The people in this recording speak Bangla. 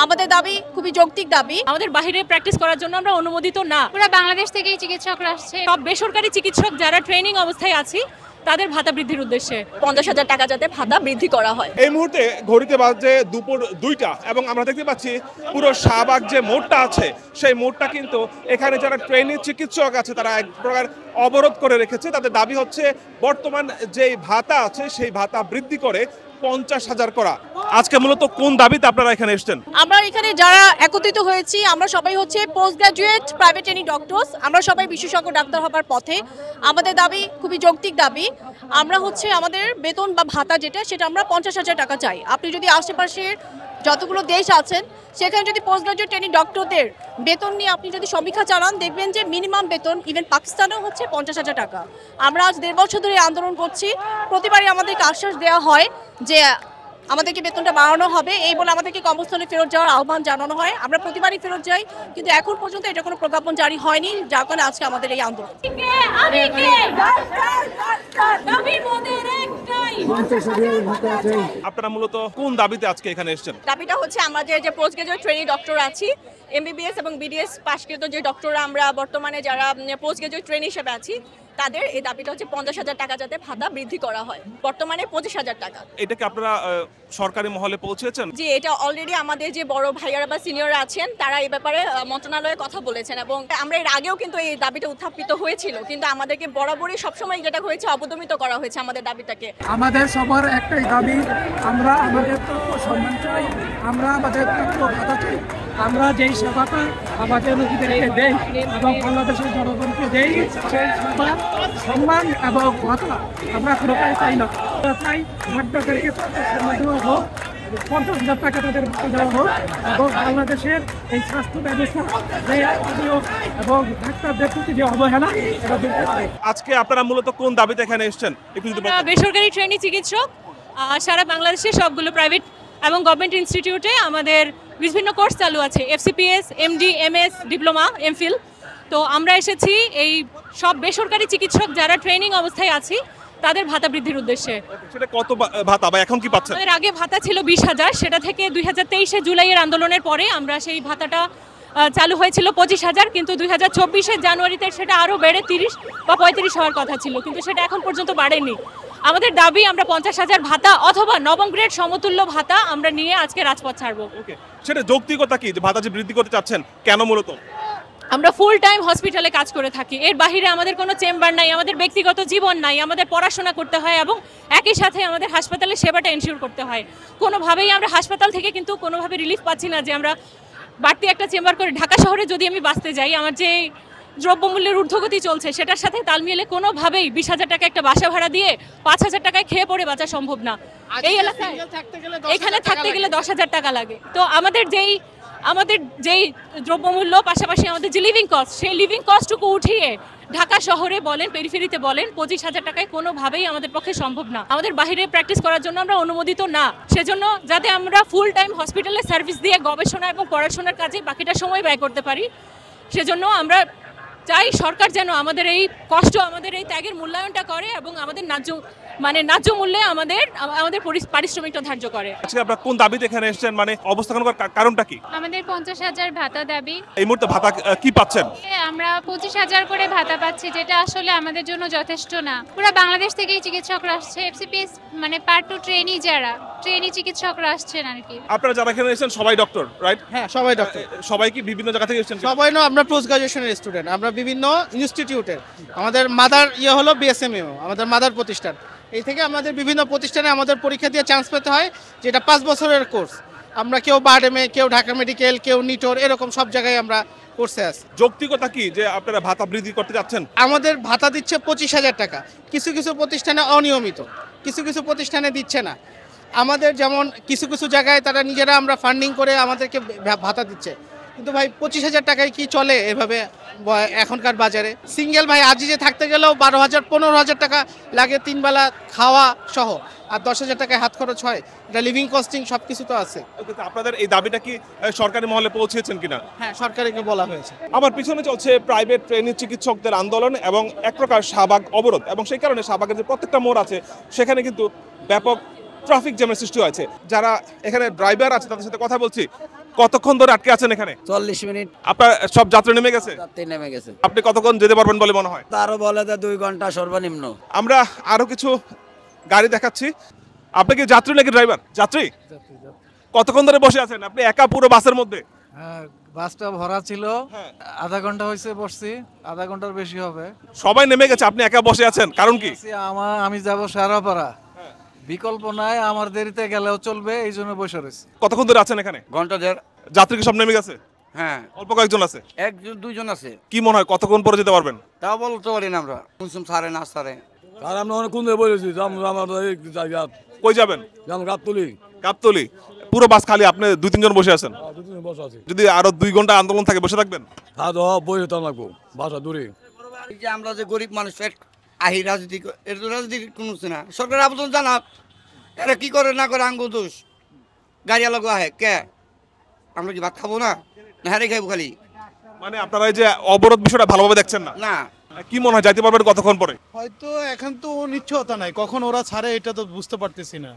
আমাদের দাবি খুবই যৌক্তিক দাবি। আমাদের বাইরে প্র্যাকটিস করার জন্য আমরা অনুমোদিত না। পুরো বাংলাদেশ থেকেই চিকিৎসকরা আসছে। সব বেসরকারি চিকিৎসক যারা ট্রেনিং অবস্থায় আছি তাদের ভাতা বৃদ্ধির উদ্দেশ্যে 50,000 টাকা যাতে ভাতা বৃদ্ধি করা হয়। এই মুহূর্তে ঘড়িতে বাজে দুপুর 2টা এবং আমরা দেখতে পাচ্ছি পুরো শাহবাগ যে মোড়টা আছে সেই মোড়টা কিন্তু এখানে যারা ট্রেনি চিকিৎসক আছে তারা এক প্রকার অবরোধ করে রেখেছে। তাদের দাবি হচ্ছে বর্তমান যে ভাতা আছে সেই ভাতা বৃদ্ধি করে 50,000 করা। আজকে মূলত কোন দাবিতে আপনারা এখানে এসেছেন? আমরা এখানে যারা একত্রিত হয়েছি আমরা সবাই হচ্ছে post graduate private training doctors. আমরা সবাই বিশেষজ্ঞ ডাক্তার হবার পথে। আমাদের দাবি খুবই যৌক্তিক দাবি। আমরা হচ্ছে আমাদের বেতন বা ভাতা যেটা সেটা আমরা 50,000 টাকা চাই। আপনি যদি আশেপাশের যতগুলো দেশ আছেন সেখানে যদি পোস্ট গ্রাজুয়েট ট্রেনিং ডক্টরদের বেতন নিয়ে আপনি যদি সমীক্ষা চালান দেখবেন যে মিনিমাম বেতন ইভেন পাকিস্তানেও হচ্ছে 50,000 টাকা। আমরা আজ 1.5 বছর ধরে আন্দোলন করছি। প্রতিবারই আমাদেরকে আশ্বাস দেওয়া হয় যে আমাদেরকে বেতনটা বাড়ানো হবে, এই বলে আমাদেরকে কর্মস্থলে ফেরত যাওয়ার আহ্বান জানানো হয়। আমরা প্রতিবারই ফেরত যাই, কিন্তু এখন পর্যন্ত এটা কোনো প্রজ্ঞাপন জারি হয়নি, যার কারণে আজকে আমাদের এই আন্দোলন। আপনারা মূলত কোন দাবিতে আজকে এখানে এসেছেন? দাবিটা হচ্ছে আমাদের যে পোস্ট গ্রাজুয়েট ট্রেনিং ডক্টর আছি, এমবিবিএস এবং বিডিএস পাশকৃত যে ডক্টররা আমরা বর্তমানে যারা পোস্ট গ্রাজুয়েট ট্রেনি হিসেবে আছি তাদের এই দাবিটা হচ্ছে 50,000 টাকা যাতে ভাতা বৃদ্ধি করা হয়, বর্তমানে 25,000 টাকা। এটা কি আপনারা সরকারি মহলে পৌঁছেছেন? জি, এটা অলরেডি আমাদের যে বড় ভাইয়ারা বা সিনিয়ররা আছেন তারা এই ব্যাপারে মন্ত্রণালয়ে কথা বলেছেন এবং আমরা এর আগেও কিন্তু এই দাবিটা উত্থাপিত হয়েছিল, কিন্তু আমাদেরকে বরাবরই সবসময় যেটা হয়েছে অবদমিত করা হয়েছে আমাদের দাবিটাকে। আমাদের সবার একটাই দাবি, আমরা আমাদের প্রাপ্য সম্মান চাই, আমরা আমাদের প্রাপ্য ভাতা চাই। আমরা যেই সেবাটা আমাদের রোগীদেরকে দেই এবং বাংলাদেশের জনগণকে দেই সেই সেবা সম্মান এবং ভাতা আমরা কোনোটাই চাই না। চাই ডাক্তারদেরকে সম্মান দেওয়া হোক, 50,000 টাকা তাদের ভাতা দেওয়া হোক এবং বাংলাদেশের এই স্বাস্থ্য ব্যবস্থা যে অভিযোগ এবং ডাক্তারদের প্রতি যে অবহেলা এটা দূর করতে হবে। আজকে আপনারা মূলত কোন দাবিতে এখানে এসেছেন একটু যদি বলতেন? বেসরকারি ট্রেনি চিকিৎসক সারা বাংলাদেশে সবগুলো প্রাইভেট এবং গভর্নমেন্ট ইনস্টিটিউটে আমাদের বিভিন্ন কোর্স চালু আছে, FCPS, MD, MS, diploma, MPhil. তো আমরা এসেছি এই সব বেসরকারি চিকিৎসক যারা ট্রেনিং অবস্থায় আছি তাদের ভাতা বৃদ্ধির উদ্দেশ্যে। সেটা কত ভাতা বা এখন কি পাচ্ছেন? আমাদের আগে ভাতা ছিল 20,000, সেটা থেকে 2023 জুলাইয়ের আন্দোলনের পরে আমরা সেই ভাতাটা চালু হয়েছিল 25,000, কিন্তু 2024 জানুয়ারিতে সেটা আরও বেড়ে 30 বা 35 হওয়ার কথা ছিল, কিন্তু সেটা এখন পর্যন্ত বাড়েনি। আমাদের দাবি আমরা 50,000 ভাতা অথবা নবম গ্রেড সমতুল্য ভাতা আমরা নিয়ে আজকে রাজপথ ছাড়বো। সেটা যৌক্তিকতা কি যে ভাতা যে বৃদ্ধি করতে চাচ্ছেন, কেন মূলত? আমরা ফুল টাইম হসপিটালে কাজ করে থাকি, এর বাইরে আমাদের কোনো চেম্বার নাই, আমাদের ব্যক্তিগত জীবন নাই, আমাদের পড়াশোনা করতে হয় এবং একই সাথে আমাদের হাসপাতালের সেবাটা এনশিওর করতে হয়। কোনোভাবেই আমরা হাসপাতাল থেকে কিন্তু কোনোভাবে রিলিফ পাচ্ছি না যে আমরা বাড়তি একটা চেম্বার করে ঢাকা শহরে যদি আমি বাঁচতে যাই, আমার যে দ্রব্যমূল্যের ঊর্ধ্বগতি চলছে সেটার সাথে তাল মিলে কোনোভাবেই 20,000 টাকা একটা বাসা ভাড়া দিয়ে 5,000 টাকায় খেয়ে পড়ে বাঁচা সম্ভব না। এই এলাকায় এখানে থাকতে গেলে 10,000 টাকা লাগে। তো আমাদের যেই দ্রব্যমূল্য পাশাপাশি আমাদের যে লিভিং কস্ট, সেই লিভিং কস্টটুকু উঠিয়ে ঢাকা শহরে বলেন, পেরিফেরিতে বলেন, 25,000 টাকায় কোনোভাবেই আমাদের পক্ষে সম্ভব না। আমাদের বাইরে প্র্যাকটিস করার জন্য আমরা অনুমোদিত না, সেজন্য যাতে আমরা ফুল টাইম হসপিটালে সার্ভিস দিয়ে গবেষণা এবং পড়াশোনার কাজে বাকিটা সময় ব্যয় করতে পারি, সেজন্য আমরা চাই সরকার যেন আমাদের এই কষ্ট, আমাদের এই ত্যাগের মূল্যায়নটা করে এবং আমাদের ন্যায্য মূল্যে আমাদের পারিশ্রমিকটা ধার্য করে। আজকে আপনারা কোন দাবিতে এখানে এসেছেন, মানে অবস্থান করার কারণটা কি? আমাদের 50,000 ভাতা দাবি। এই মুহূর্তে ভাতা কি পাচ্ছেন? আমরা 25,000 করে ভাতা পাচ্ছি, যেটা আসলে আমাদের জন্য যথেষ্ট না। পুরো বাংলাদেশ থেকেই চিকিৎসকরা আসছে, এফসিপিএস মানে পার্ট 2 ট্রেনি যারা ট্রেনি চিকিৎসকরা আসছেন আর কি। আপনারা যারা এখানে এসেছেন সবাই ডক্টর, রাইট? হ্যাঁ, সবাই ডক্টর। সবাই কি বিভিন্ন জায়গা থেকে এসেছেন? সবাই না, আমরা পোস্ট গ্রাজুয়েশনের স্টুডেন্ট, আমরা বিভিন্ন ইনস্টিটিউটের। আমাদের মাদার হলো বিএসএমইউ, আমাদের মাদার প্রতিষ্ঠান। এই থেকে আমাদের বিভিন্ন প্রতিষ্ঠানে আমাদের পরীক্ষা দিয়ে চান্স পেতে হয়, যেটা 5 বছরের কোর্স। আমরা কেউ বারডেমে, কেউ ঢাকা মেডিকেল, কেউ নিটোর, এরকম সব জায়গায় আমরা কোর্সে আছি। যৌক্তিকতা কি যে আপনারা ভাতা বৃদ্ধি করতে যাচ্ছেন? আমাদের ভাতা দিচ্ছে 25,000 টাকা, কিছু কিছু প্রতিষ্ঠানে অনিয়মিত, কিছু কিছু প্রতিষ্ঠানে দিচ্ছে না। আমাদের যেমন কিছু কিছু জায়গায় তারা নিজেরা আমরা ফান্ডিং করে আমাদেরকে ভাতা দিচ্ছে, কিন্তু ভাই 25,000 টাকায় কি চলে এভাবে এখনকার বাজারে? সিঙ্গেল ভাই আজিজে থাকতে গেলেও 12,000 15,000 টাকা লাগে 3 বেলা খাওয়া সহ, আর 10,000 টাকায় হাত খরচ হয়। এটা লিভিং কস্টিং সব কিছু তো আছে। আপনাদের এই দাবিটা কি সরকারি মহলে পৌঁছেছেন কিনা? হ্যাঁ, সরকারিকে বলা হয়েছে। আমার পিছনে চলছে প্রাইভেট ট্রেনি চিকিৎসকদের আন্দোলন এবং এক প্রকার শাহবাগ অবরোধ, এবং সেই কারণে শাহবাগের যে প্রত্যেকটা মোড় আছে সেখানে কিন্তু ব্যাপক ট্রাফিক জ্যামের সৃষ্টি হয়েছে। যারা এখানে ড্রাইভার আছে তাদের সাথে কথা বলছি। কতক্ষণ ধরে আটকে আছেন এখানে? 40 মিনিট আপনার সব যাত্রী নেমে গেছে? যাত্রী নেমে গেছে। আপনি কতক্ষণ যেতে পারবেন বলে মনে হয়? তারও বলে যে 2 ঘন্টা সর্বনিম্ন। আমরা আরো কিছু গাড়ি দেখাচ্ছি। আপনি কি যাত্রী নাকি ড্রাইভার? যাত্রী। কতক্ষণ ধরে বসে আছেন আপনি একা পুরো বাসের মধ্যে? হ্যাঁ, বাসটা ভরা ছিল, হ্যাঁ। আধা ঘন্টা হয়েছে বসছি, আধা ঘন্টার বেশি হবে। সবাই নেমে গেছে, আপনি একা বসে আছেন, কারণ কি? আমি যাব সারাপাড়া, বিকল্প নাই, আমার দেরিতে গেলেও চলবে, এই জন্য বসে রয়েছি। কতক্ষণ ধরে আছেন এখানে? ঘন্টা দেড়। যাত্রী কি সব নেমে গেছে? হ্যাঁ, অল্প কয়েকজন আছে। একজন দুইজন আছে। কি মনে হয় কতক্ষণ পরে যেতে পারবেন? তাও বলতে পারি না আমরা, কুনসুম সারে না সারে। আর আমরা অনেক কোন বলেছি আমাদের জায়গা কই যাবেন? যেমন গাবতলি। গাবতলি পুরো বাস খালি, আপনি 2-3 জন বসে আছেন। দুদিন বসে আছি। যদি আরো 2 ঘন্টা আন্দোলন থাকে বসে থাকবেন? হ্যাঁ তো বই হতাম লাগবো, বাসা দূরে। এই যে আমরা যে গরিব মানুষ আহি রাজনীতি, এর তো রাজনীতি কোনো না। সরকার আবেদন জানাক, এরা কি করে না করে আঙ্গু দোষ। গাড়ি লাগো আহে কে? আমরা কি ভাত খাবো না? না হারে খাইবো খালি? মানে আপনারা এই যে অবরোধ বিষয়টা ভালোভাবে দেখছেন না? না। কি মনে হয় যাইতে পারবেন কতক্ষণ পরে? হয়তো এখন তো নিশ্চয়তা নাই, কখন ওরা ছাড়ে এটা তো বুঝতে পারতেছি না।